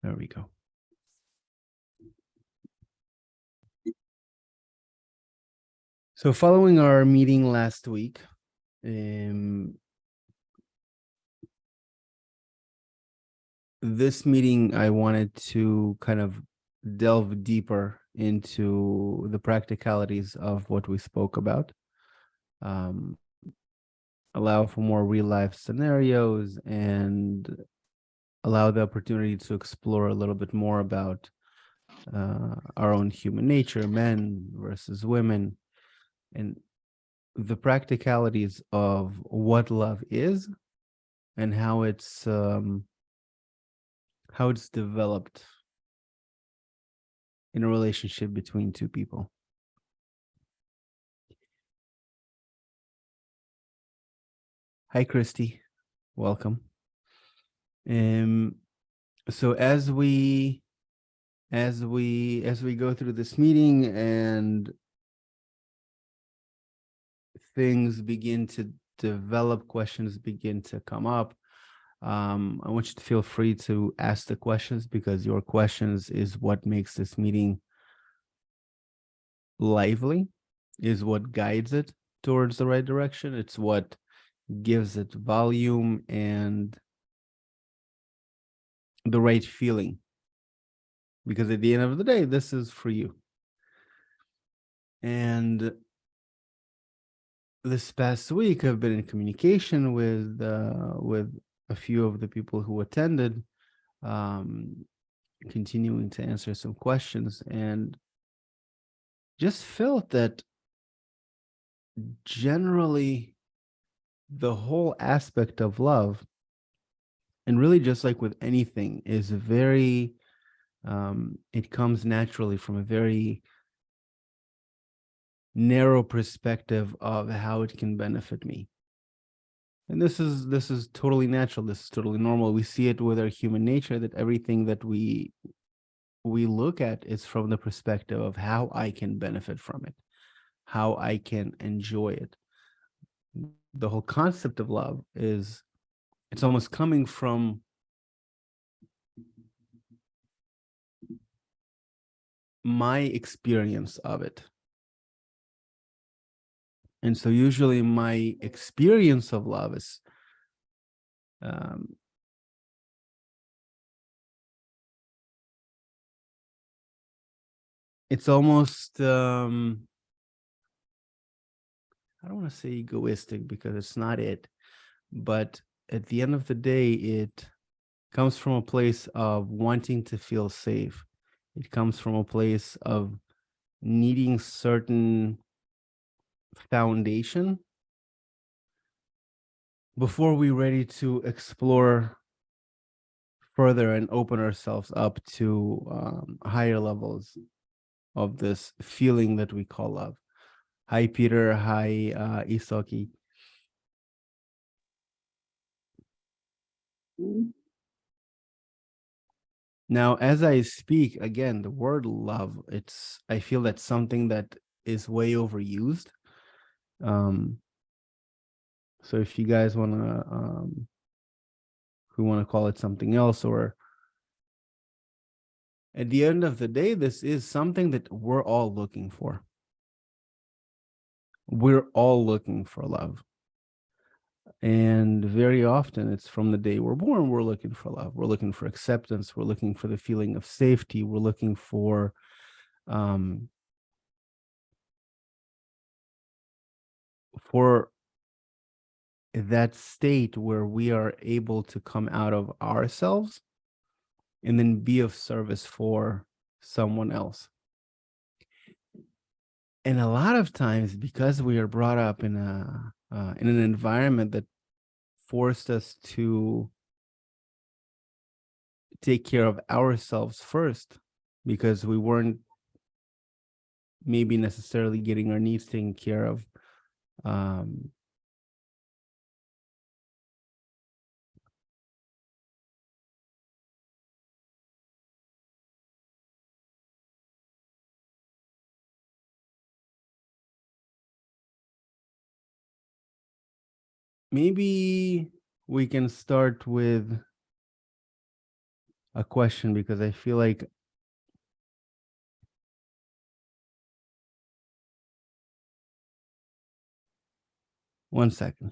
There we go. So following our meeting last week, this meeting, I wanted to kind of delve deeper into the practicalities of what we spoke about, allow for more real life scenarios, and allow the opportunity to explore a little bit more about our own human nature, men versus women, and the practicalities of what love is and how it's developed in a relationship between two people. Hi, Christy. Welcome. So as we go through this meeting and things begin to develop, questions begin to come up, I want you to feel free to ask the questions, because your questions is what makes this meeting lively, is what guides it towards the right direction. It's what gives it volume and the right feeling, because at the end of the day, this is for you. And this past week, I've been in communication with a few of the people who attended, continuing to answer some questions, and just felt that generally the whole aspect of love, and really just like with anything, is very it comes naturally from a very narrow perspective of how it can benefit me. And this is totally natural. This is totally normal. We see it with our human nature, that everything that we look at is from the perspective of how I can benefit from it, how I can enjoy it. The whole concept of love is, it's almost coming from my experience of it. And so usually my experience of love is it's almost I don't want to say egoistic, because it's not it, but at the end of the day, it comes from a place of wanting to feel safe. It comes from a place of needing certain foundation before we're ready to explore further and open ourselves up to higher levels of this feeling that we call love. Hi, Peter. Hi, Isoki. Now, as I speak, again, the word love, I feel that's something that is way overused. So if you guys want to, who want to call it something else, or at the end of the day, this is something that we're all looking for. We're all looking for love. And very often it's from the day we're born, we're looking for love. We're looking for acceptance. We're looking for the feeling of safety. We're looking for that state where we are able to come out of ourselves and then be of service for someone else. And a lot of times, because we are brought up in an environment that forced us to take care of ourselves first, because we weren't maybe necessarily getting our needs taken care of, maybe we can start with a question, because I feel like one second.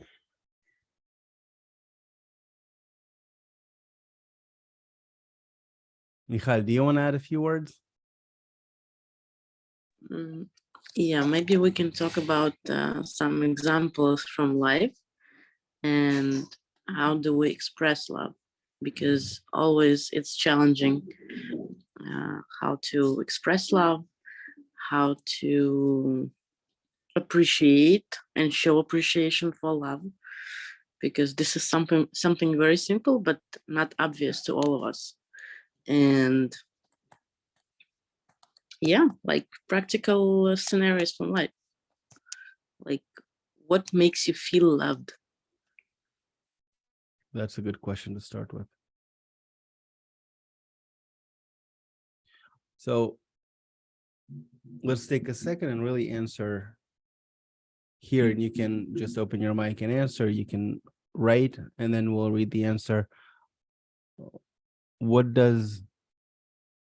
Michal, do you want to add a few words? Yeah, maybe we can talk about some examples from life and how do we express love, because always it's challenging how to express love, how to appreciate and show appreciation for love, because this is something very simple but not obvious to all of us. And yeah, like practical scenarios from life, like what makes you feel loved? That's a good question to start with. So let's take a second and really answer here, and you can just open your mic and answer. You can write, and then we'll read the answer.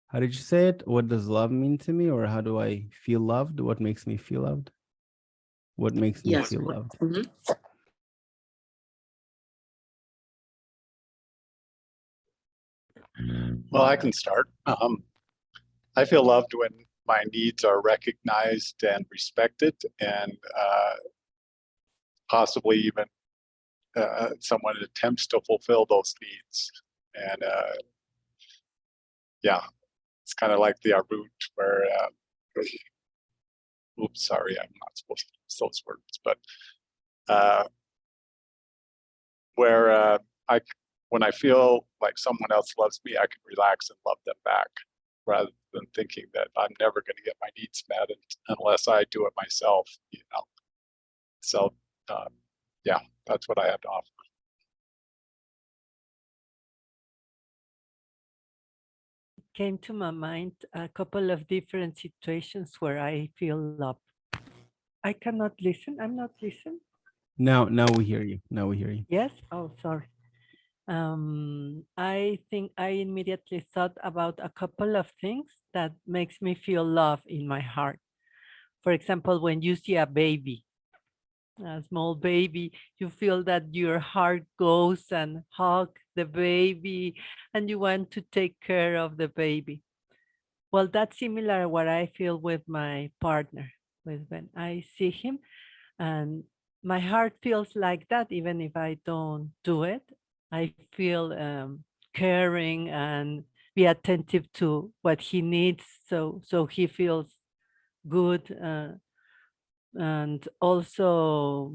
How did you say it? What does love mean to me, or how do I feel loved? What makes me feel loved? What makes me feel loved? Well, I can start. I feel loved when my needs are recognized and respected, and possibly even someone attempts to fulfill those needs. And yeah, it's kind of like the Arut where, oops, sorry, I'm not supposed to use those words, but where when I feel like someone else loves me, I can relax and love them back, rather than thinking that I'm never going to get my needs met unless I do it myself, you know. So yeah, that's what I have to offer. Came to my mind a couple of different situations where I feel love. I cannot listen. I'm not listening. Now we hear you. Now we hear you. Yes. Oh, sorry. I think I immediately thought about a couple of things that makes me feel love in my heart. For example, when you see a baby, a small baby, you feel that your heart goes and hug the baby and you want to take care of the baby. Well, that's similar what I feel with my partner, with when I see him, and my heart feels like that even if I don't do it. I feel caring and be attentive to what he needs, so he feels good, and also,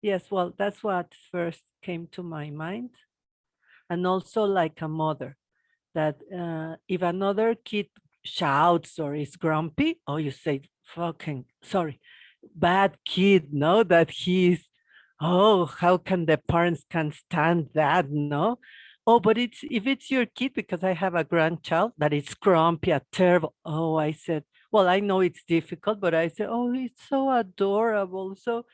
yes, well, that's what first came to my mind, and also like a mother, that if another kid shouts or is grumpy, oh, you say, fucking, sorry, bad kid, no, that he's, oh, how can the parents can stand that, no? Oh, but it's, if it's your kid, because I have a grandchild that is grumpy, a terrible, oh, I said, well, I know it's difficult, but I said, oh, it's so adorable. So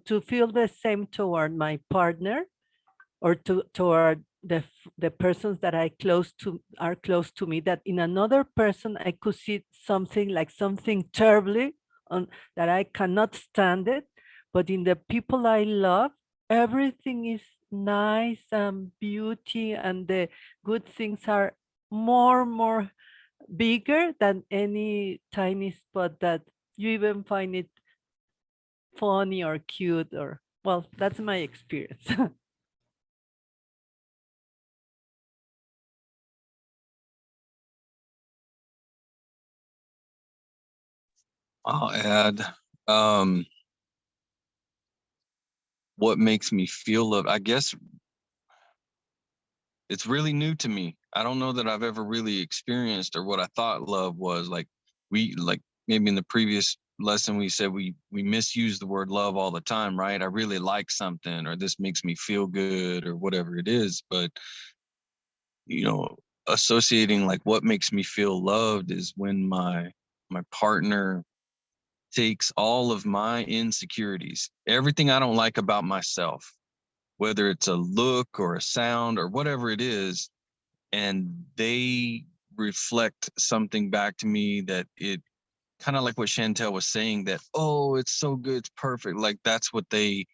to feel the same toward my partner, or toward the persons that are close to me, that in another person I could see something like something terribly on that I cannot stand it, but in the people I love, everything is nice and beauty, and the good things are more bigger than any tiny spot that you even find it funny or cute, or, well, that's my experience. I'll add, what makes me feel love. I guess it's really new to me. I don't know that I've ever really experienced or what I thought love was. Like maybe in the previous lesson we said we misuse the word love all the time, right? I really like something, or this makes me feel good, or whatever it is. But associating like what makes me feel loved is when my partner takes all of my insecurities, everything I don't like about myself, whether it's a look or a sound or whatever it is, and they reflect something back to me that it kind of like what Chantel was saying, that, oh, it's so good, it's perfect. Like that's what they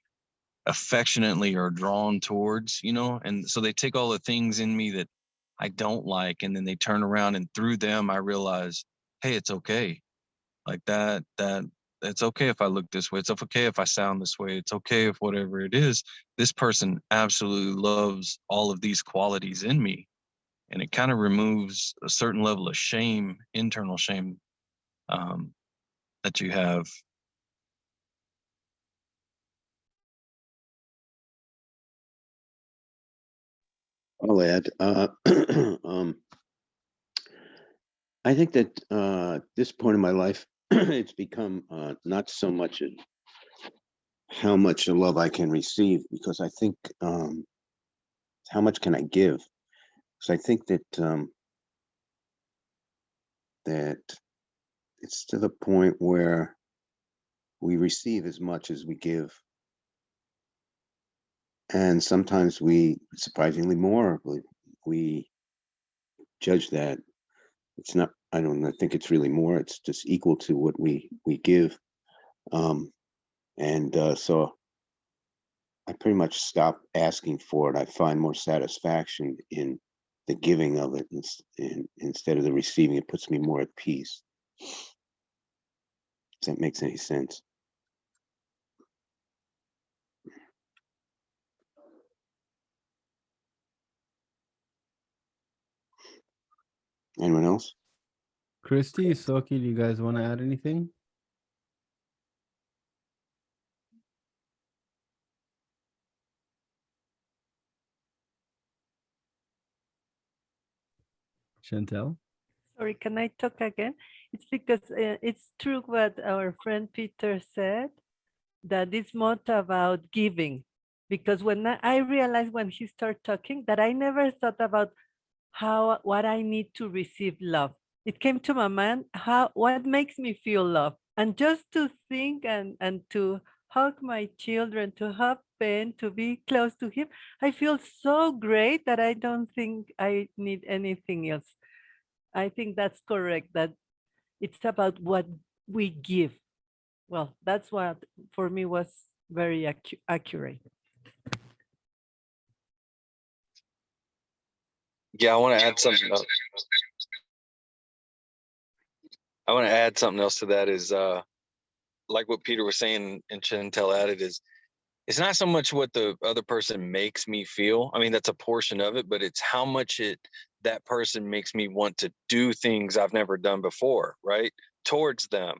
affectionately are drawn towards, you know? And so they take all the things in me that I don't like, and then they turn around, and through them, I realize, hey, it's okay. Like that it's okay if I look this way. It's okay if I sound this way. It's okay if whatever it is, this person absolutely loves all of these qualities in me. And it kind of removes a certain level of shame, internal shame, that you have. I'll add. I think that this point in my life, it's become not so much how much love I can receive, because I think how much can I give? So I think that that it's to the point where we receive as much as we give, and sometimes we surprisingly more. We judge that it's not. I don't think it's really more. It's just equal to what we give, and so I pretty much stop asking for it. I find more satisfaction in the giving of it, instead of the receiving. It puts me more at peace. If that makes any sense. Anyone else? Christy, Soki, do you guys want to add anything? Chantel? Sorry, can I talk again? It's because it's true what our friend Peter said, that it's more about giving. Because when I realized when he started talking that I never thought about what I need to receive love. It came to my mind, what makes me feel love. And just to think and to hug my children, to have Ben, to be close to him, I feel so great that I don't think I need anything else. I think that's correct, that it's about what we give. Well, that's what for me was very accurate. Yeah, I want to add something else. I want to add something else to that is like what Peter was saying and Chantel added is, it's not so much what the other person makes me feel. I mean, that's a portion of it, but it's how much that person makes me want to do things I've never done before, right? Towards them.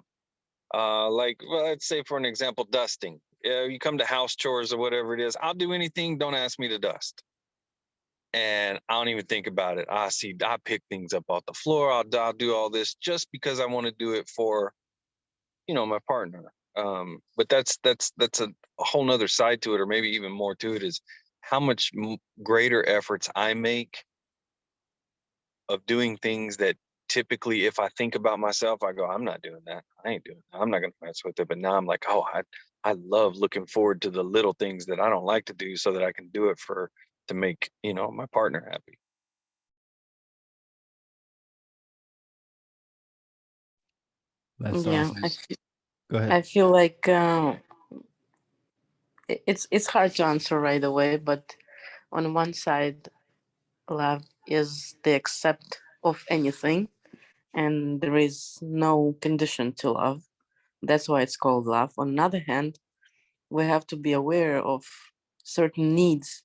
Like, well, let's say for an example, dusting. You come to house chores or whatever it is, I'll do anything, don't ask me to dust. And I don't even think about it. I pick things up off the floor. I'll do all this just because I want to do it for, my partner. But that's a whole nother side to it, or maybe even more to it, is how much greater efforts I make of doing things that typically, if I think about myself, I go, I'm not doing that. I ain't doing that. I'm not going to mess with it. But now I'm like, oh, I love looking forward to the little things that I don't like to do so that I can do it to make, my partner happy. That's Yeah, awesome. Go I ahead. feel like it's hard to answer right away, but on one side, love is the accept of anything, and there is no condition to love. That's why it's called love. On the other hand, we have to be aware of certain needs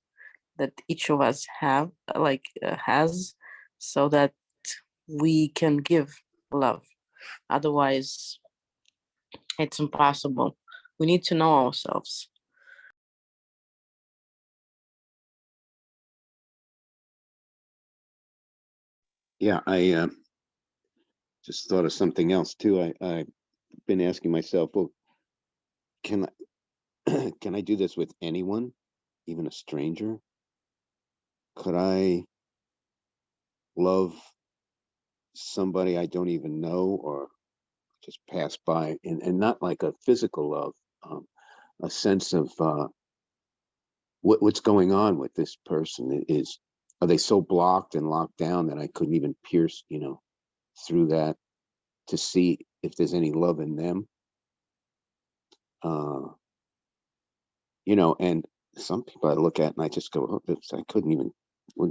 that each of us has, so that we can give love. Otherwise, it's impossible. We need to know ourselves. Yeah, I just thought of something else too. I've been asking myself, well, can can I do this with anyone, even a stranger? Could I love somebody I don't even know, or just pass by, and not like a physical love, a sense of what's going on with this person? Are they so blocked and locked down that I couldn't even pierce, through that to see if there's any love in them? And some people I look at and I just go, oh, I wouldn't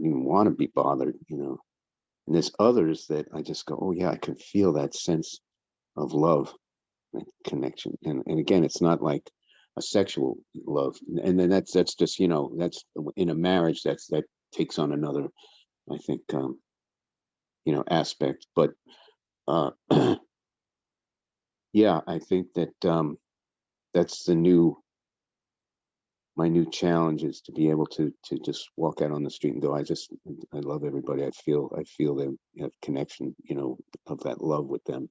even want to be bothered, And there's others that I just go, oh yeah, I can feel that sense of love and connection. And again, it's not like a sexual love. And then that's just, that's in a marriage, that takes on another, I think, aspect. But yeah, I think that that's my new challenge, is to be able to just walk out on the street and go, I love everybody. I feel them, have connection, of that love with them.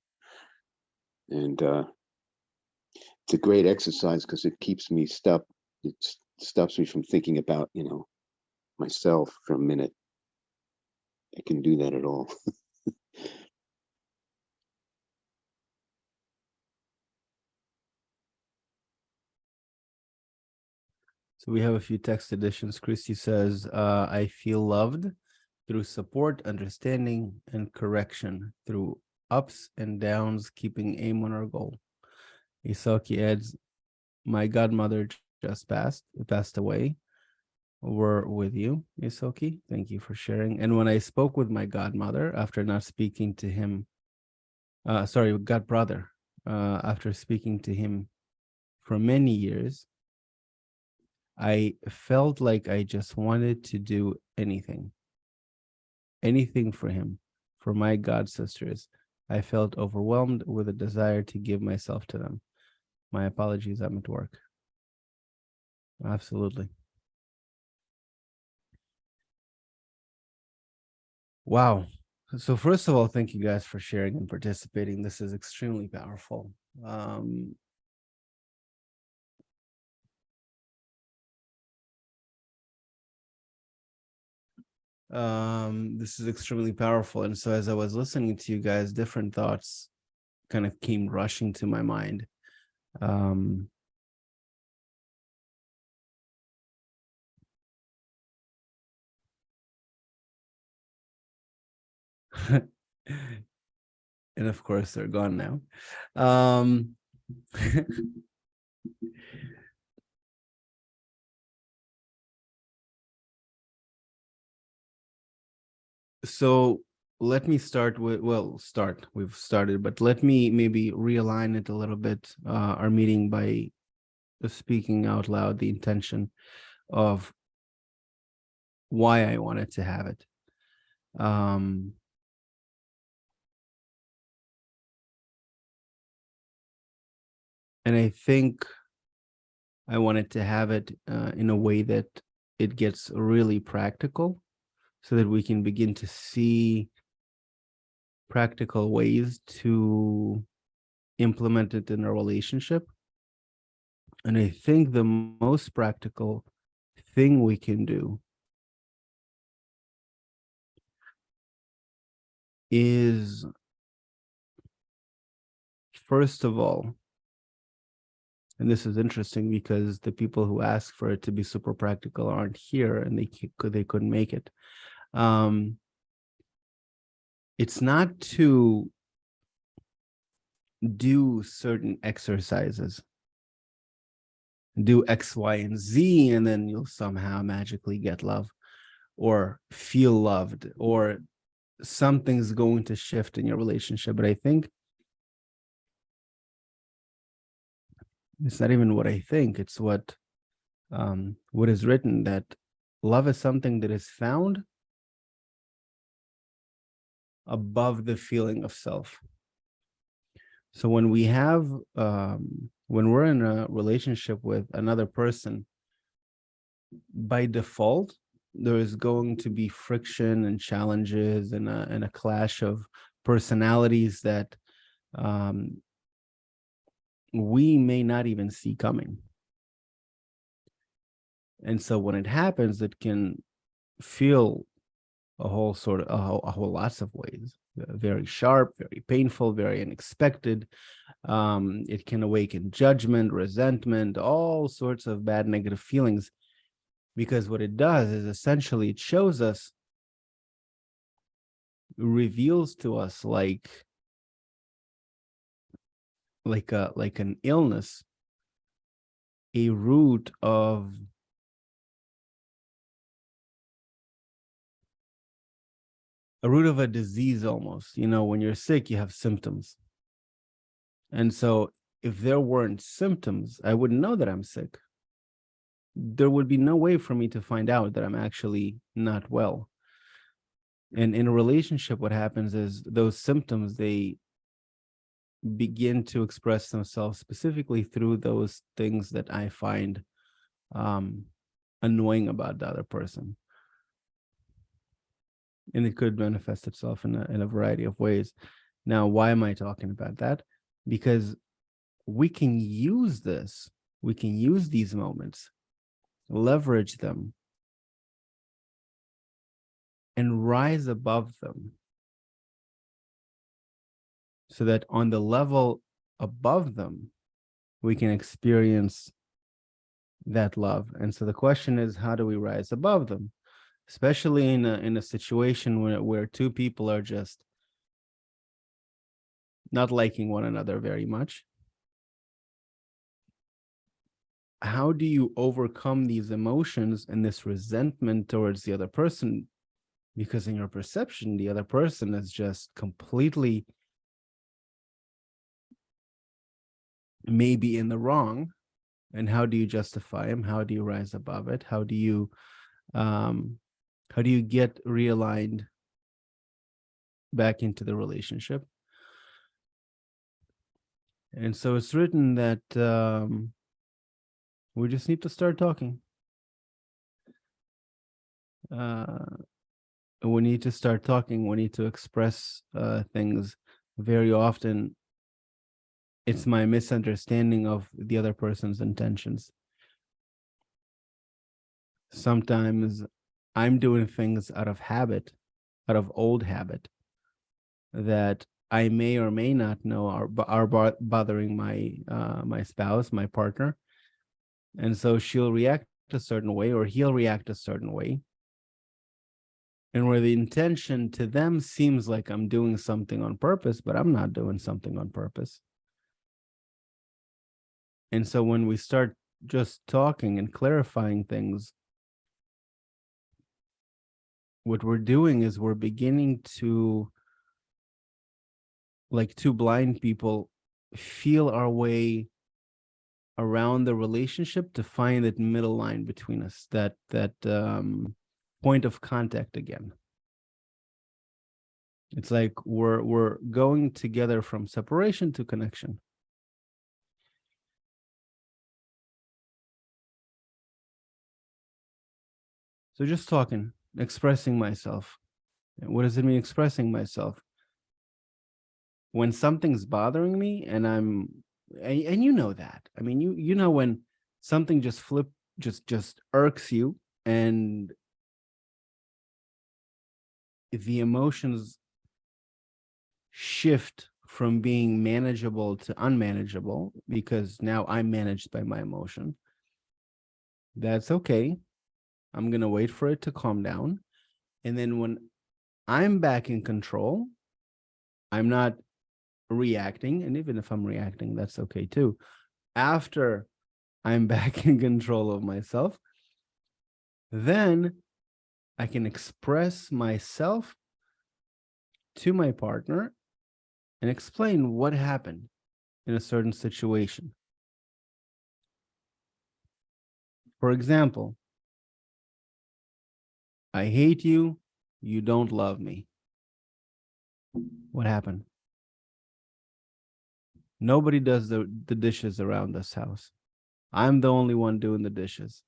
And it's a great exercise because it keeps me it stops me from thinking about, myself for a minute. I can do that at all. So we have a few text additions. Christy says, I feel loved through support, understanding, and correction, through ups and downs, keeping aim on our goal. Isaki adds, my godmother just passed away. We're with you, Isoki. Thank you for sharing. And when I spoke with my godmother after not speaking to him, godbrother, after speaking to him for many years, I felt like I just wanted to do anything for him, for my god sisters. I felt overwhelmed with a desire to give myself to them. My apologies, I'm at work. Absolutely. Wow. So first of all, thank you guys for sharing and participating. This is extremely powerful. This is extremely powerful. And so as I was listening to you guys, different thoughts kind of came rushing to my mind. And of course they're gone now. So let me start with, we've started, but let me maybe realign it a little bit, our meeting, by speaking out loud the intention of why I wanted to have it. And I think I wanted to have it in a way that it gets really practical, so that we can begin to see practical ways to implement it in a relationship. And I think the most practical thing we can do is, first of all, and this is interesting because the people who ask for it to be super practical aren't here, and they couldn't make it. It's not to do certain exercises, do X, Y, and Z, and then you'll somehow magically get love or feel loved, or something's going to shift in your relationship. But I think it's not even what I think, it's what is written, that love is something that is found above the feeling of self. So when we have, when we're in a relationship with another person, by default, there is going to be friction and challenges and a clash of personalities that we may not even see coming. And so when it happens, it can feel a whole lots of ways, very sharp, very painful, very unexpected. It can awaken judgment, resentment, all sorts of bad negative feelings, Because what it does is essentially it shows us, reveals to us like an illness, a root of a disease almost. You know, when you're sick, you have symptoms. And so if there weren't symptoms, I wouldn't know that I'm sick. There would be no way for me to find out that I'm actually not well. And in a relationship, what happens is those symptoms, they begin to express themselves specifically through those things that I find annoying about the other person. And it could manifest itself in a variety of ways. Now, why am I talking about that? Because we can use this, we can use these moments, leverage them, and rise above them, so that on the level above them, we can experience that love. And so the question is, how do we rise above them? Especially in a situation where two people are just not liking one another very much. How do you overcome these emotions and this resentment towards the other person? Because in your perception, the other person is just completely maybe in the wrong. And how do you justify him? How do you rise above it? How do you get realigned back into the relationship? And so it's written that we just need to start talking. We need to start talking. We need to express things. Very often, it's my misunderstanding of the other person's intentions. Sometimes I'm doing things out of habit, out of old habit, that I may or may not know are bothering my my spouse, my partner. And so she'll react a certain way, or he'll react a certain way. And where the intention to them seems like I'm doing something on purpose, but I'm not doing something on purpose. And so when we start just talking and clarifying things, what we're doing is we're beginning to, like two blind people, feel our way around the relationship to find that middle line between us, that point of contact again. It's like we're going together from separation to connection. So just talking, expressing myself. What does it mean, expressing myself? When something's bothering me and and you know that. I mean, you know when something just irks you, and the emotions shift from being manageable to unmanageable, because now I'm managed by my emotion. That's okay. I'm going to wait for it to calm down. And then when I'm back in control, I'm not reacting. And even if I'm reacting, that's okay too. After I'm back in control of myself, then I can express myself to my partner and explain what happened in a certain situation. For example, I hate you, you don't love me. What happened? Nobody does the dishes around this house. I'm the only one doing the dishes.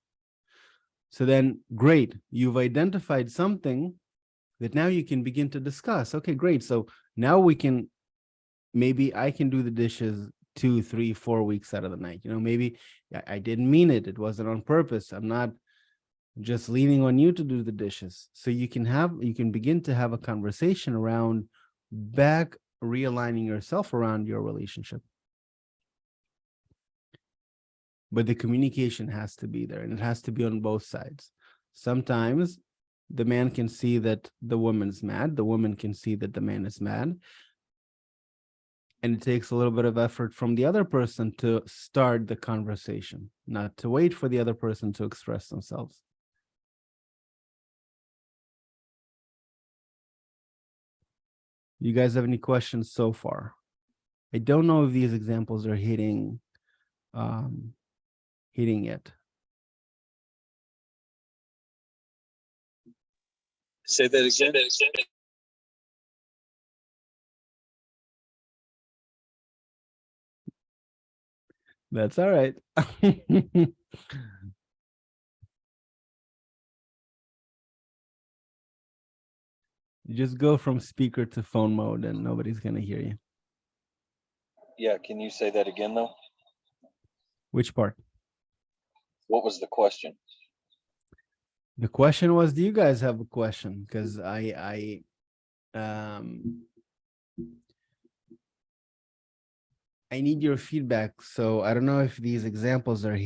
So then, great, you've identified something that now you can begin to discuss. Okay, great. So now maybe I can do the dishes 2, 3, 4 weeks out of the night. You know, maybe I didn't mean it. It wasn't on purpose. I'm not just leaning on you to do the dishes. So you can begin to have a conversation around back realigning yourself around your relationship. But the communication has to be there, and it has to be on both sides. Sometimes the man can see that the woman's mad, the woman can see that the man is mad. And it takes a little bit of effort from the other person to start the conversation, not to wait for the other person to express themselves. You guys have any questions so far? I don't know if these examples are hitting it. Say that again. That's all right. You just go from speaker to phone mode and nobody's gonna hear you. Yeah, can you say that again though? Which part? What was the question? The question was, do you guys have a question? Because I need your feedback. So I don't know if these examples are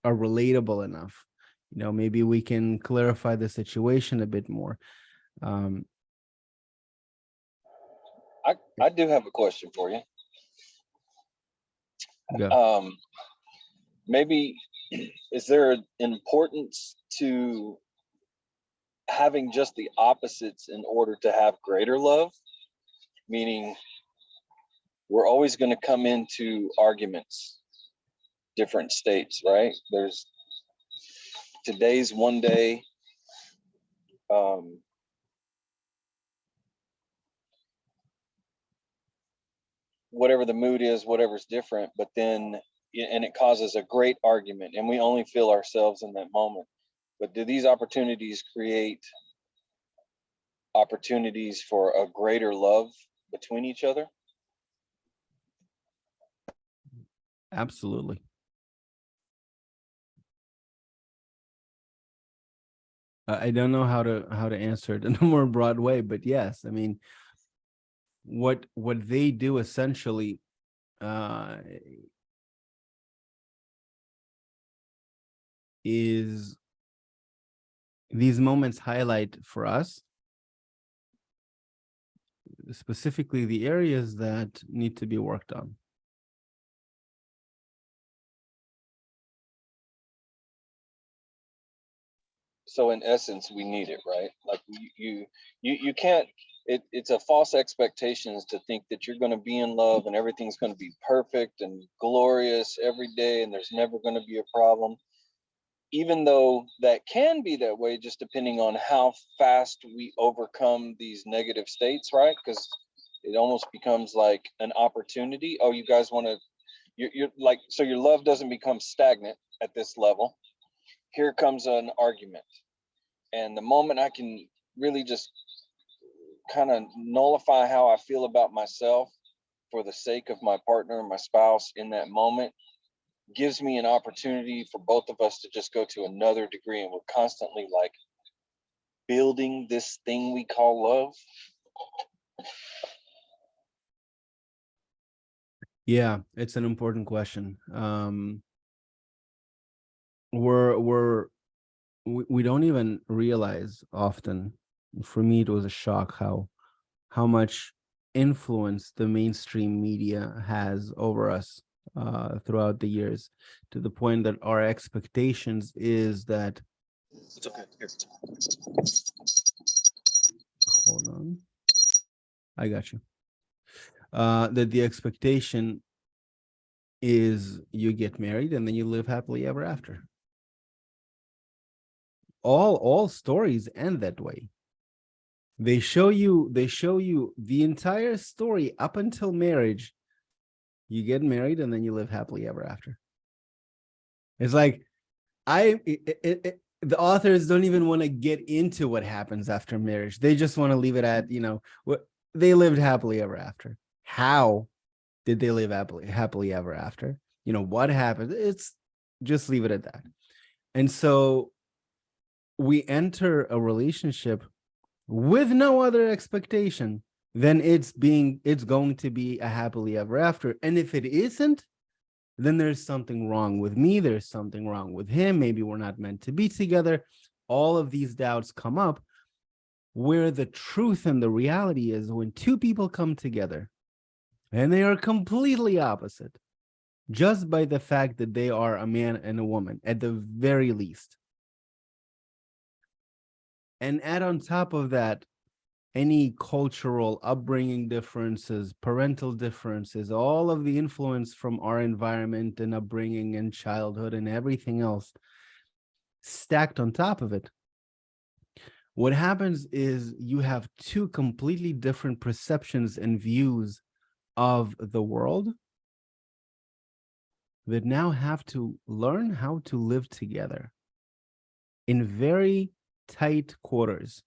relatable enough. You know, maybe we can clarify the situation a bit more. I do have a question for you. Go. Maybe is there an importance to having just the opposites in order to have greater love? Meaning we're always going to come into arguments, different states, right? There's today's one day, whatever the mood is, whatever's different, but then, and it causes a great argument and we only feel ourselves in that moment. But do these opportunities create opportunities for a greater love between each other? Absolutely. I don't know how to answer it in a more broad way, but yes, I mean, what they do essentially is these moments highlight for us specifically the areas that need to be worked on. So in essence, we need it, right? Like you can't, it's a false expectations to think that you're going to be in love and everything's going to be perfect and glorious every day and there's never going to be a problem. Even though that can be that way, just depending on how fast we overcome these negative states, right? Because it almost becomes like an opportunity. Oh, you guys want to, you're like, so your love doesn't become stagnant at this level. Here comes an argument. And the moment I can really just kind of nullify how I feel about myself for the sake of my partner, my spouse in that moment, gives me an opportunity for both of us to just go to another degree. And we're constantly like building this thing we call love. Yeah, it's an important question. We don't even realize often. For me, it was a shock how much influence the mainstream media has over us throughout the years, to the point that our expectations is that. It's okay. Hold on, I got you. That the expectation is you get married and then you live happily ever after. All stories end that way. They show you the entire story up until marriage. You get married and then you live happily ever after. It's like the authors don't even want to get into what happens after marriage. They just want to leave it at, what they lived happily ever after. How did they live happily ever after? What happened? It's just leave it at that. And so we enter a relationship with no other expectation than it's going to be a happily ever after. And if it isn't, then there's something wrong with me, there's something wrong with him, maybe we're not meant to be together. All of these doubts come up, where the truth and the reality is when two people come together and they are completely opposite, just by the fact that they are a man and a woman at the very least. And add on top of that, any cultural upbringing differences, parental differences, all of the influence from our environment and upbringing and childhood and everything else stacked on top of it. What happens is you have two completely different perceptions and views of the world that now have to learn how to live together in very tight quarters.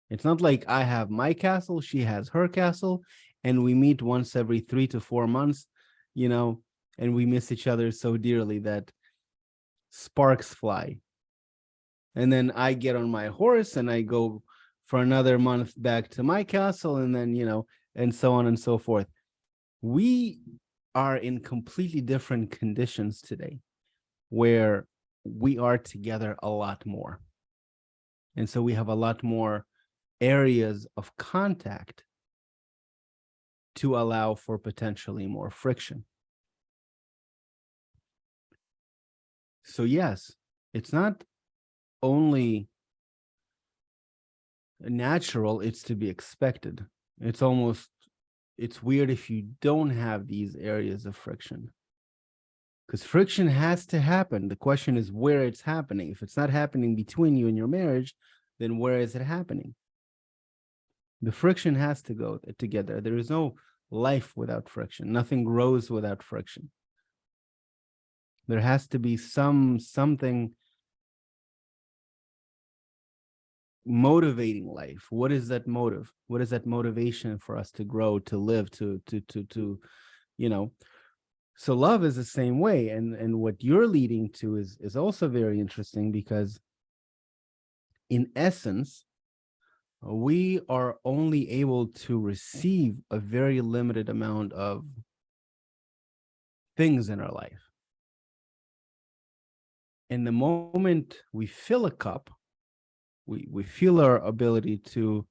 It's not like I have my castle, she has her castle, and we meet once every 3 to 4 months, you know, and we miss each other so dearly that sparks fly. And then I get on my horse and I go for another month back to my castle, and then, you know, and so on and so forth. We are in completely different conditions today, where we are together a lot more. And so we have a lot more areas of contact to allow for potentially more friction. So yes, it's not only natural, it's to be expected. It's weird if you don't have these areas of friction, because friction has to happen. The question is where it's happening. If it's not happening between you and your marriage, then where is it happening? The friction has to go together. There is no life without friction. Nothing grows without friction. There has to be something motivating life. What is that motive? What is that motivation for us to grow, to live, to you know? So love is the same way. And what you're leading to is also very interesting, because in essence, we are only able to receive a very limited amount of things in our life. And the moment we fill a cup, we feel our ability to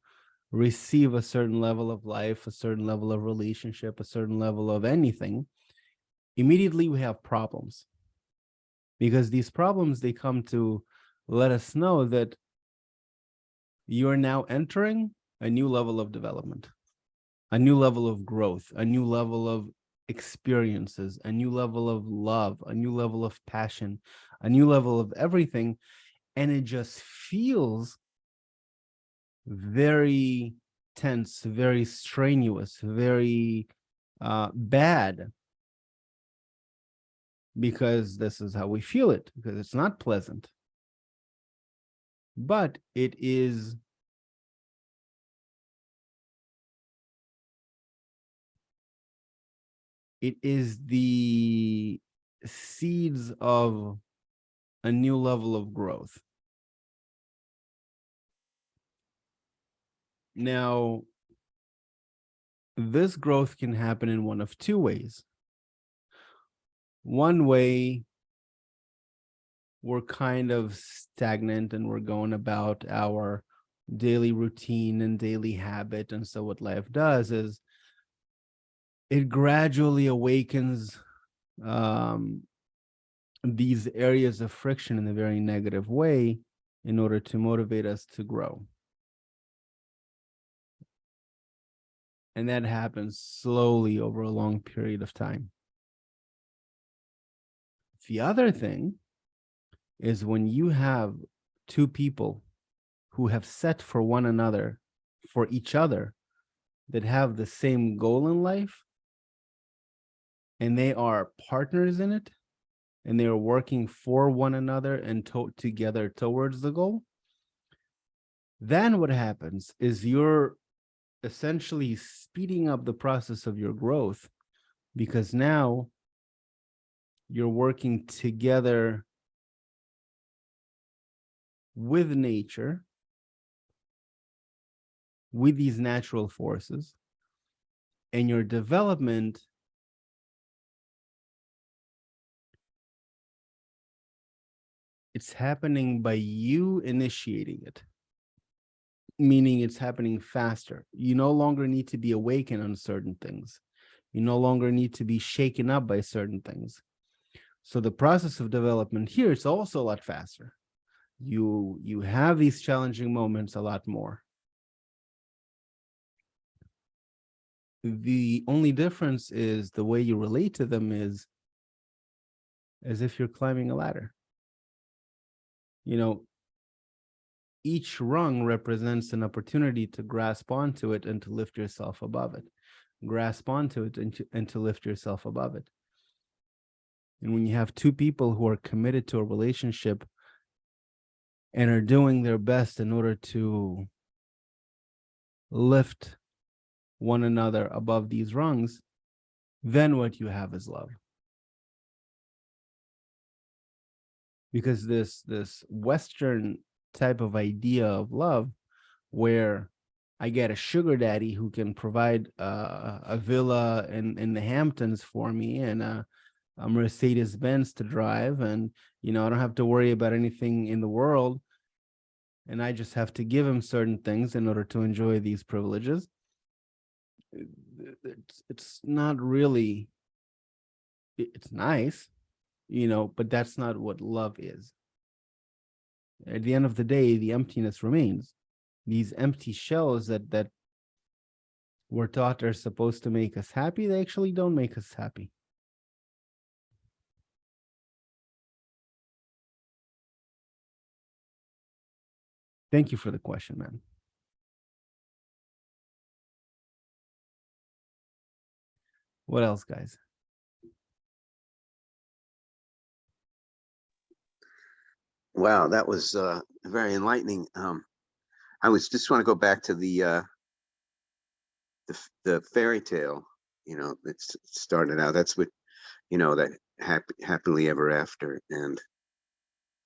receive a certain level of life, a certain level of relationship, a certain level of anything, immediately we have problems. Because these problems, they come to let us know that you're now entering a new level of development, a new level of growth, a new level of experiences, a new level of love, a new level of passion, a new level of everything. And it just feels very tense, very strenuous, very bad, because this is how we feel it, because it's not pleasant. But it is the seeds of a new level of growth. Now, this growth can happen in one of two ways. One way, we're kind of stagnant and we're going about our daily routine and daily habit. And so what life does is it gradually awakens these areas of friction in a very negative way in order to motivate us to grow. And that happens slowly over a long period of time. The other thing is when you have two people who have set for one another, for each other, that have the same goal in life, and they are partners in it, and they are working for one another and together towards the goal, then what happens is you're essentially speeding up the process of your growth, because now you're working together with nature, with these natural forces, and your development it's happening by you initiating it, meaning it's happening faster. You no longer need to be awakened on certain things. You no longer need to be shaken up by certain things. So the process of development here is also a lot faster. You have these challenging moments a lot more. The only difference is the way you relate to them is as if you're climbing a ladder. You know, each rung represents an opportunity to grasp onto it and to lift yourself above it. Grasp onto it and to lift yourself above it. And when you have two people who are committed to a relationship and are doing their best in order to lift one another above these rungs, then what you have is love. Because this Western type of idea of love, where I get a sugar daddy who can provide a villa in the Hamptons for me and a Mercedes Benz to drive, and I don't have to worry about anything in the world, and I just have to give him certain things in order to enjoy these privileges. It's not really, it's nice, but that's not what love is. At the end of the day, the emptiness remains. These empty shells that we're taught are supposed to make us happy, they actually don't make us happy. Thank you for the question, man. What else, guys? Wow, that was very enlightening. I was just want to go back to the fairy tale. It started out. That's what that happily ever after. And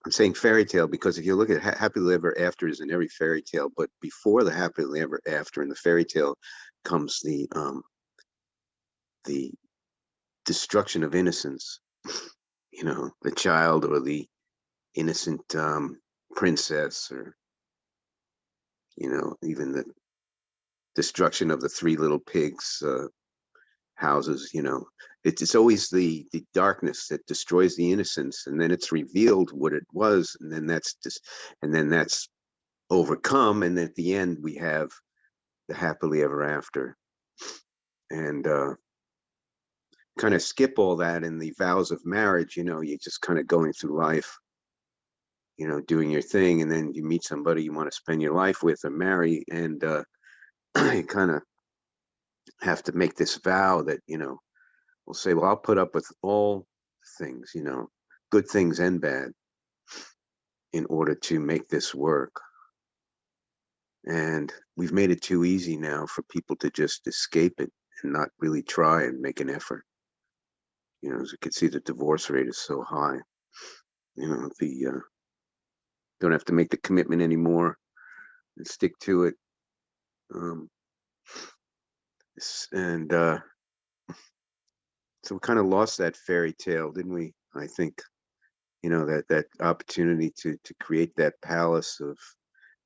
I'm saying fairy tale because if you look at happily ever after is in every fairy tale, but before the happily ever after in the fairy tale comes the destruction of innocence. The child or the innocent princess, or even the destruction of the three little pigs houses. It's always the darkness that destroys the innocence, and then it's revealed what it was, and then that's overcome, and at the end we have the happily ever after. And kind of skip all that in the vows of marriage. You're just kind of going through life, doing your thing, and then you meet somebody you want to spend your life with or marry, and you kind of have to make this vow that we'll say, well, I'll put up with all things, good things and bad, in order to make this work. And we've made it too easy now for people to just escape it and not really try and make an effort. As you can see, the divorce rate is so high. Don't have to make the commitment anymore and stick to it. And so we kind of lost that fairy tale, didn't we? I think, that opportunity to create that palace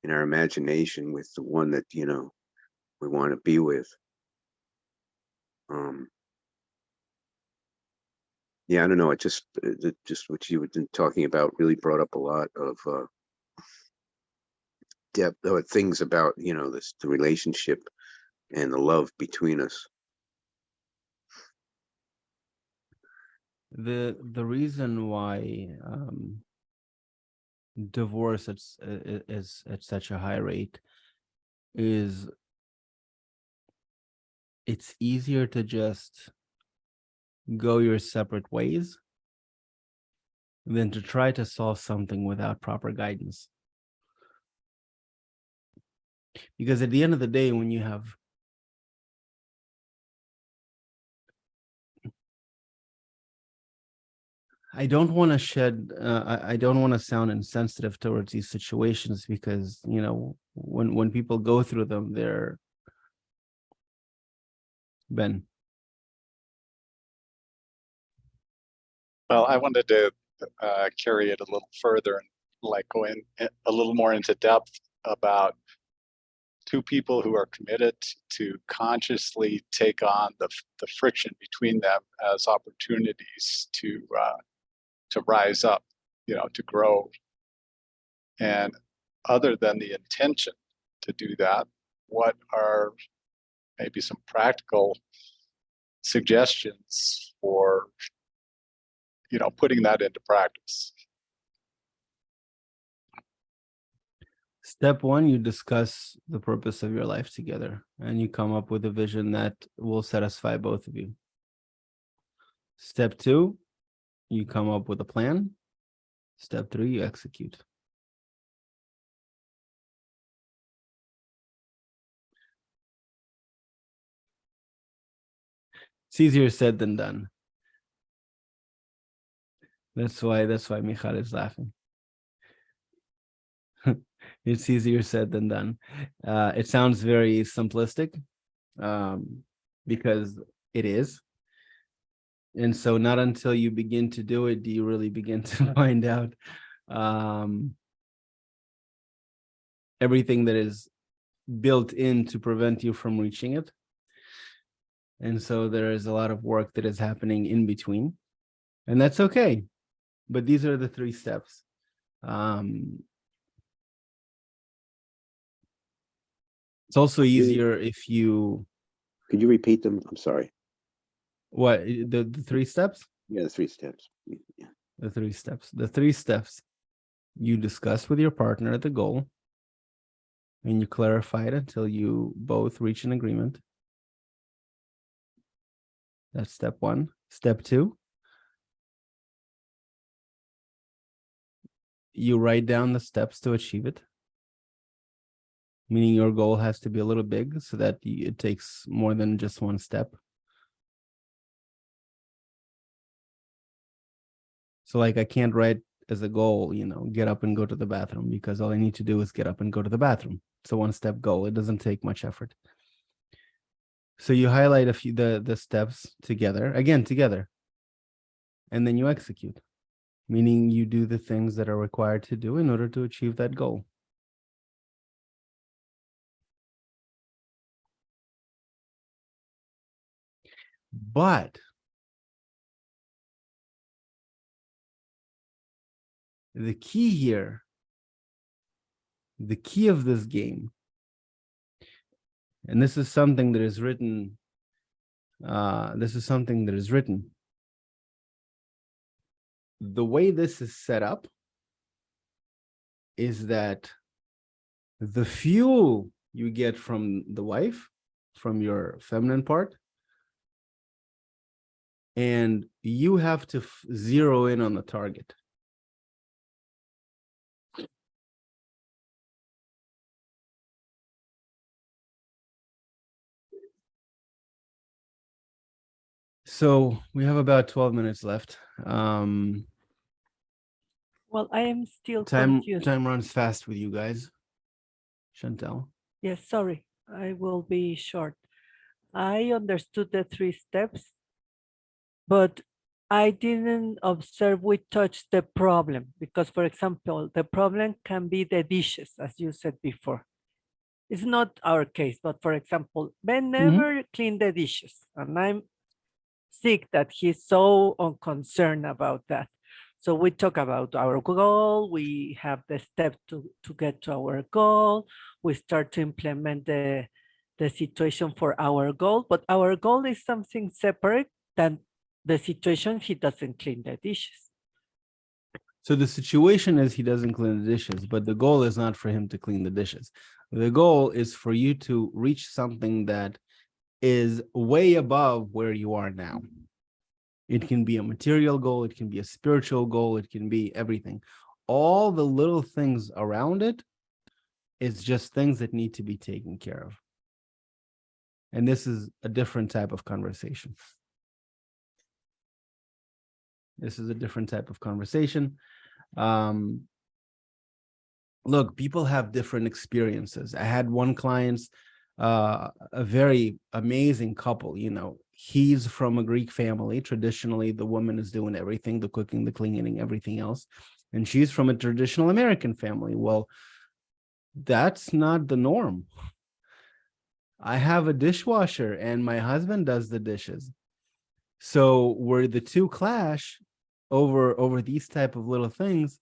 in our imagination with the one that, we want to be with. Yeah, I don't know. It just what you were talking about really brought up a lot of depth or things about, the relationship and the love between us. The reason why divorce is at such a high rate is it's easier to just go your separate ways than to try to solve something without proper guidance. Because at the end of the day, when you have I don't want to I don't want to sound insensitive towards these situations, because, when people go through them, they're Ben. Well, I wanted to carry it a little further and like go in a little more into depth about two people who are committed to consciously take on the friction between them as opportunities to rise up, you know, to grow. And other than the intention to do that, what are maybe some practical suggestions for, you know, putting that into practice? Step one, you discuss the purpose of your life together and you come up with a vision that will satisfy both of you. Step two, you come up with a plan. Step three, you execute. It's easier said than done. That's why Michal is laughing. It's easier said than done. It sounds very simplistic, because it is. And so not until you begin to do it do you really begin to find out everything that is built in to prevent you from reaching it. And so there is a lot of work that is happening in between, and that's okay. But these are the 3 steps. It's also easier if you, Could you repeat them? I'm sorry. what, the 3 steps? Yeah, the 3 steps. Yeah. The 3 steps. The 3 steps. You discuss with your partner the goal, and you clarify it until you both reach an agreement. That's step 1. Step 2, you write down the steps to achieve it. Meaning your goal has to be a little big so that it takes more than just 1 step. So like I can't write as a goal, you know, get up and go to the bathroom, because all I need to do is get up and go to the bathroom. It's a 1-step goal. It doesn't take much effort. So you highlight a few the steps together, and then you execute, meaning you do the things that are required to do in order to achieve that goal. But the key here, the key of this game, and this is something that is written, the way this is set up is that the fuel you get from the wife, from your feminine part, and you have to zero in on the target. So we have about 12 minutes left. Well, I am still Time confused. runs fast with you guys. Chantel. Yes, sorry, I will be short. I understood the 3 steps, but I didn't observe we touched the problem because, for example, the problem can be the dishes, as you said before. It's not our case, but for example, Ben never cleaned the dishes, and I'm sick that he's so unconcerned about that. So we talk about our goal, we have the step to get to our goal, we start to implement the situation for our goal, but our goal is something separate than the situation he doesn't clean the dishes. So the situation is he doesn't clean the dishes, but the goal is not for him to clean the dishes. The goal is for you to reach something that is way above where you are now. It can be a material goal, it can be a spiritual goal, it can be everything. All the little things around it is just things that need to be taken care of. And this is a different type of conversation. This is a different type of conversation. Look, people have different experiences. I had one client, a very amazing couple, you know, he's from a Greek family. Traditionally, the woman is doing everything, the cooking, the cleaning, everything else. And she's from a traditional American family. Well, that's not the norm. I have a dishwasher and my husband does the dishes. So where the two clash over these type of little things,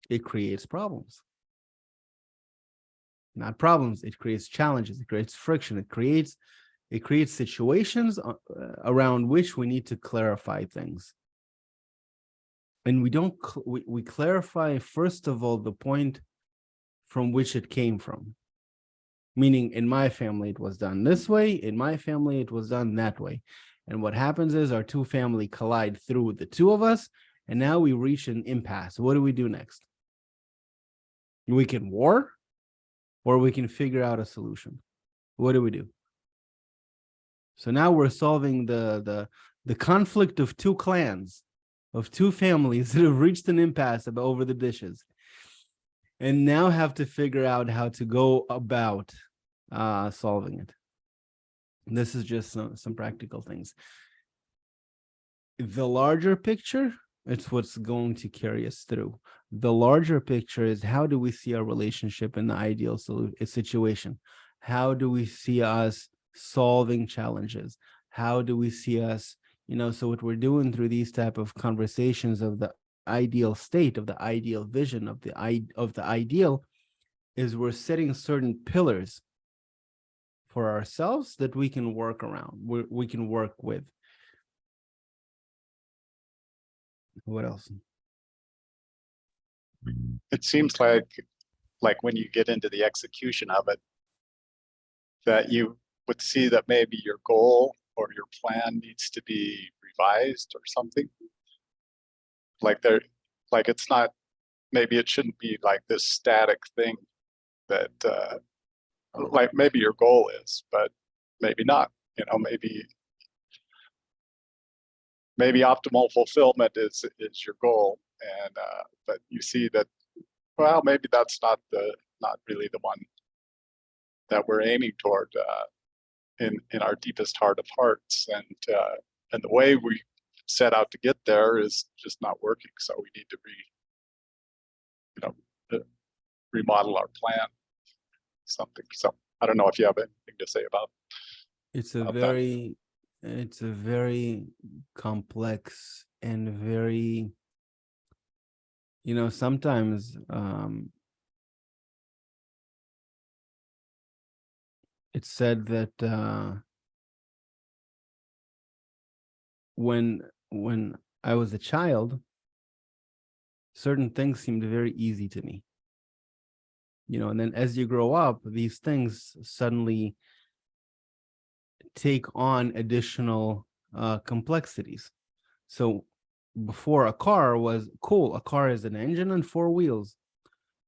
it creates problems. Not problems, it creates challenges, it creates friction, it creates situations around which we need to clarify things. And we don't we clarify, first of all, the point from which it came from. Meaning, in my family it was done this way, in my family it was done that way. And what happens is our two families collide through the two of us, and now we reach an impasse. What do we do next? We can war, or we can figure out a solution. What do we do? So now we're solving the conflict of two clans, of two families that have reached an impasse over the dishes, and now have to figure out how to go about solving it. This is just some practical things. The larger picture, it's what's going to carry us through. The larger picture is, how do we see our relationship in the ideal situation? How do we see us solving challenges? How do we see us, so what we're doing through these type of conversations of the ideal state, of the ideal vision, of the ideal, is we're setting certain pillars for ourselves that we can work around, we can work with. What else? It seems like when you get into the execution of it, that you would see that maybe your goal or your plan needs to be revised or something. Like it's not, maybe it shouldn't be like this static thing that like maybe your goal is, but maybe not. Maybe optimal fulfillment is your goal, and but you see that, well, maybe that's not really the one that we're aiming toward in our deepest heart of hearts, and the way we set out to get there is just not working. So we need to remodel our plan. Something. So I don't know if you have anything to say about. It's a very complex and very, sometimes it's said that when I was a child, certain things seemed very easy to me. And then as you grow up, these things suddenly take on additional complexities. So before, a car was cool. A car is an engine and four wheels.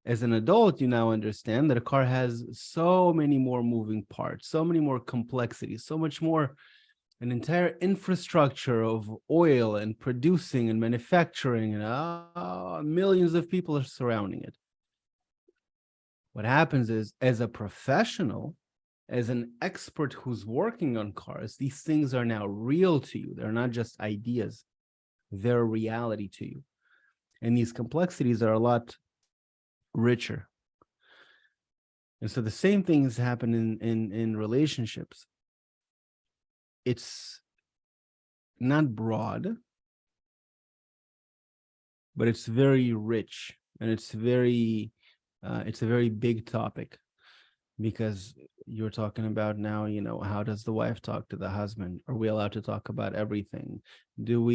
As an adult, you now understand that a car has so many more moving parts, so many more complexities, so much more, an entire infrastructure of oil and producing and manufacturing, and millions of people are surrounding it. What happens is, as a professional, as an expert who's working on cars, these things are now real to you. They're not just ideas, they're reality to you. And these complexities are a lot richer. And so the same things happen in relationships. It's not broad, but it's very rich, and it's a very big topic, because you're talking about now, how does the wife talk to the husband? Are we allowed to talk about everything? Do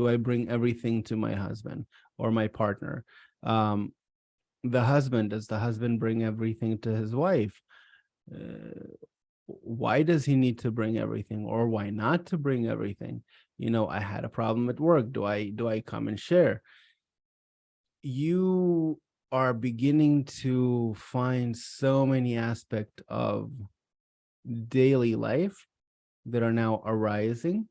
I bring everything to my husband or my partner? Does the husband bring everything to his wife? Why does he need to bring everything, or why not to bring everything? I had a problem at work. Do I come and share? You are beginning to find so many aspects of daily life that are now arising,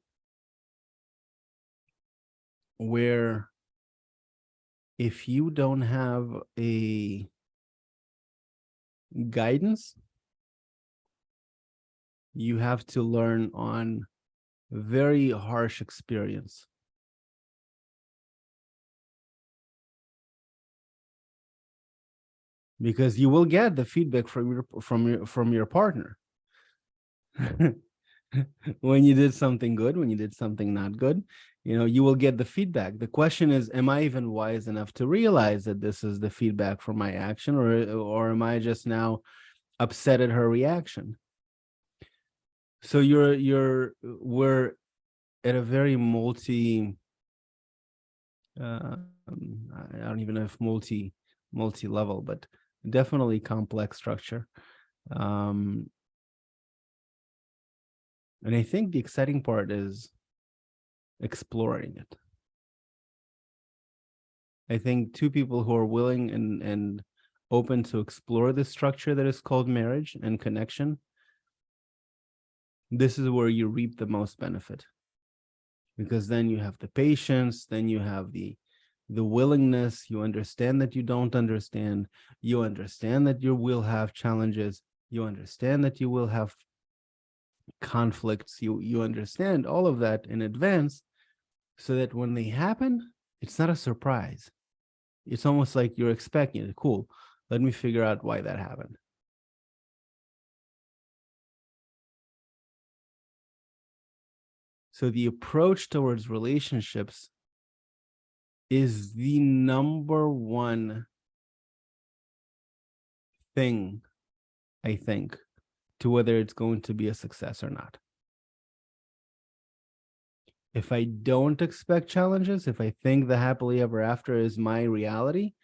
where if you don't have a guidance, you have to learn on very harsh experience. Because you will get the feedback from your partner. When you did something good, when you did something not good, you will get the feedback. The question is, am I even wise enough to realize that this is the feedback for my action, or am I just now upset at her reaction? So we're at a very I don't even know if multi-level, but definitely complex structure. And I think the exciting part is exploring it. I think two people who are willing and open to explore the structure that is called marriage and connection, this is where you reap the most benefit. Because then you have the patience, then you have the willingness, you understand that you don't understand, you understand that you will have challenges, you understand that you will have conflicts, you understand all of that in advance, so that when they happen, it's not a surprise. It's almost like you're expecting it. Cool, let me figure out why that happened. So the approach towards relationships is the number one thing, I think, to whether it's going to be a success or not. If I don't expect challenges, if I think the happily ever after is my reality,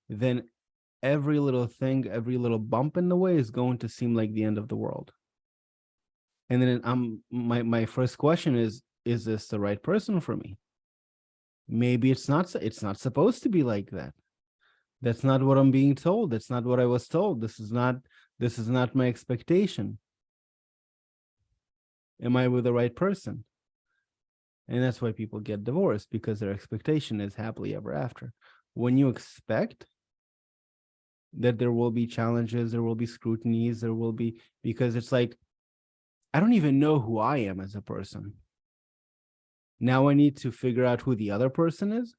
then every little thing, every little bump in the way is going to seem like the end of the world. And then my first question is this the right person for me? Maybe it's not supposed to be like that. That's not what I'm being told. That's not what I was told. This is not my expectation. Am I with the right person? And that's why people get divorced, because their expectation is happily ever after. When you expect that there will be challenges, there will be scrutinies, there will be, because it's like, I don't even know who I am as a person. Now I need to figure out who the other person is.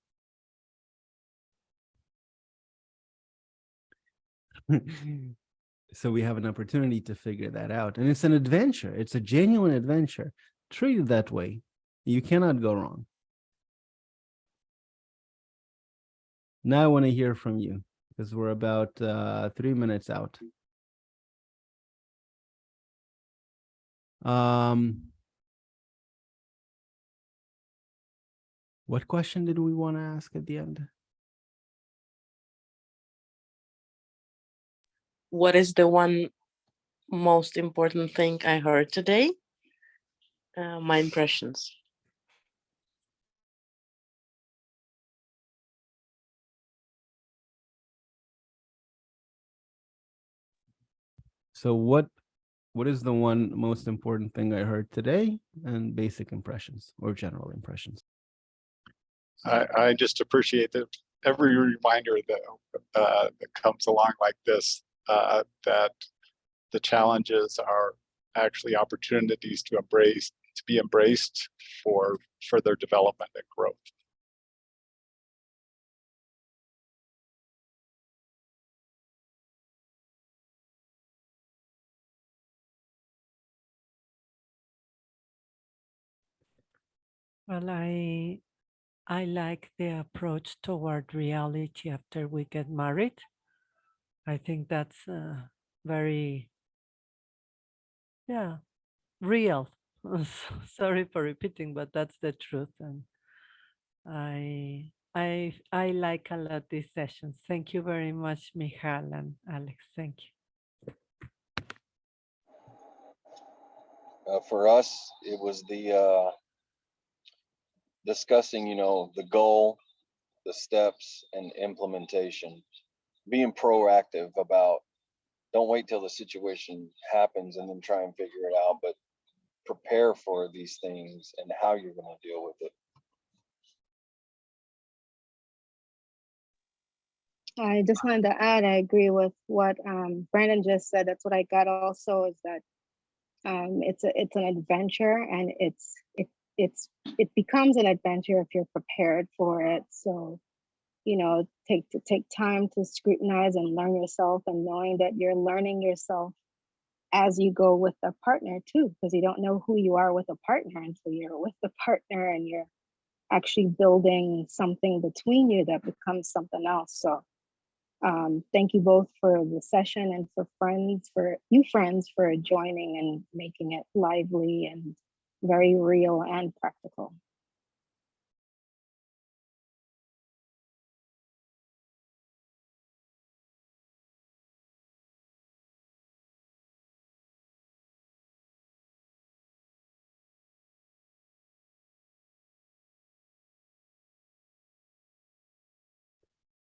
So we have an opportunity to figure that out. And it's an adventure. It's a genuine adventure. Treat it that way. You cannot go wrong. Now I want to hear from you, because we're about 3 minutes out. What question did we want to ask at the end? What is the one most important thing I heard today? My impressions. So what is the one most important thing I heard today, and basic impressions or general impressions? I just appreciate that every reminder that comes along like this, that the challenges are actually opportunities to be embraced for further development and growth. Well, I like the approach toward reality after we get married. I think that's very, real. Sorry for repeating, but that's the truth. And I like a lot these sessions. Thank you very much, Michal and Alex. Thank you. For us, it was the discussing, the goal, the steps, and implementation. Being proactive about, don't wait till the situation happens and then try and figure it out, but prepare for these things and how you're going to deal with it. I just wanted to add, I agree with what Brandon just said. That's what I got also, is that it's an adventure, and it becomes an adventure if you're prepared for it. So, you know, take time to scrutinize and learn yourself, and knowing that you're learning yourself as you go with a partner too, because you don't know who you are with a partner until you're with the partner and you're actually building something between you that becomes something else. So thank you both for the session, and for you friends for joining and making it lively and very real and practical.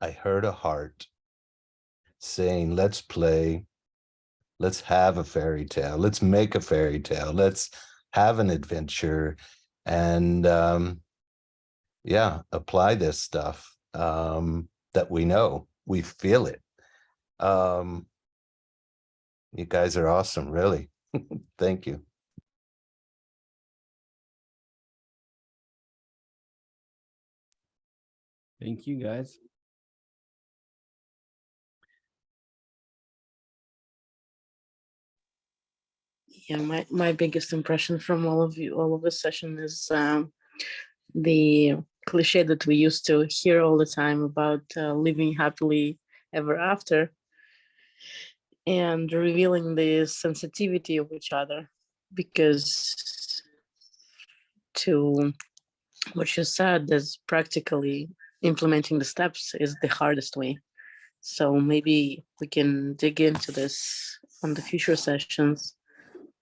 I heard a heart saying, let's play, let's have a fairy tale, let's make a fairy tale, let's have an adventure, and yeah, apply this stuff that we know, we feel it. You guys are awesome, really. Thank you. Thank you, guys. Yeah, my biggest impression from all of this session is the cliche that we used to hear all the time about living happily ever after, and revealing the sensitivity of each other. Because to what you said, is practically implementing the steps is the hardest way. So maybe we can dig into this on the future sessions,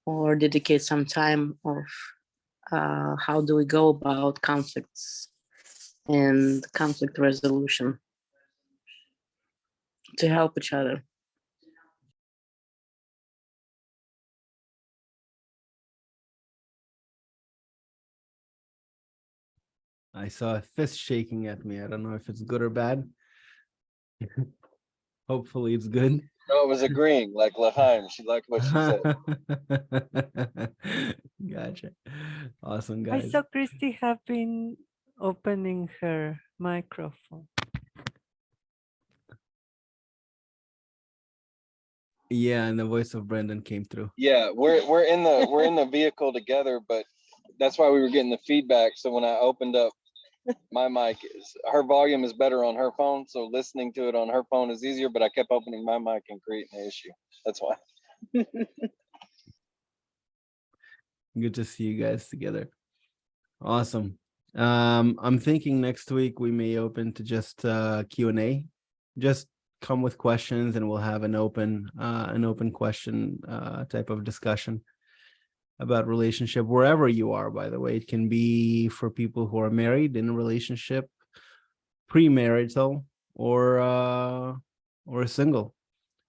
or dedicate some time of how do we go about conflicts and conflict resolution to help each other. I saw a fist shaking at me. I don't know if it's good or bad. Hopefully it's good. No, it was agreeing, like Laheim. She liked what she said. Gotcha. Awesome, I guys. saw Christy have been opening her microphone. Yeah, and the voice of Brendan came through. Yeah, we're in the vehicle together, but that's why we were getting the feedback. So when I opened up my mic, her volume is better on her phone, so listening to it on her phone is easier, but I kept opening my mic and creating an issue. That's why. Good to see you guys together. Awesome. I'm thinking next week we may open to just Q&A. Just come with questions and we'll have an open question type of discussion about relationship wherever you are. By the way, it can be for people who are married, in a relationship, premarital, or single.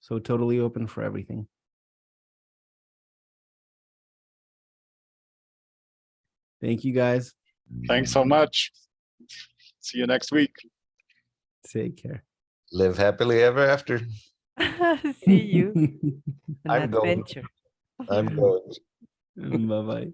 So totally open for everything. Thank you, guys. Thanks so much. See you next week. Take care. Live happily ever after. See you. An I'm going. adventure. I'm going. Bye-bye.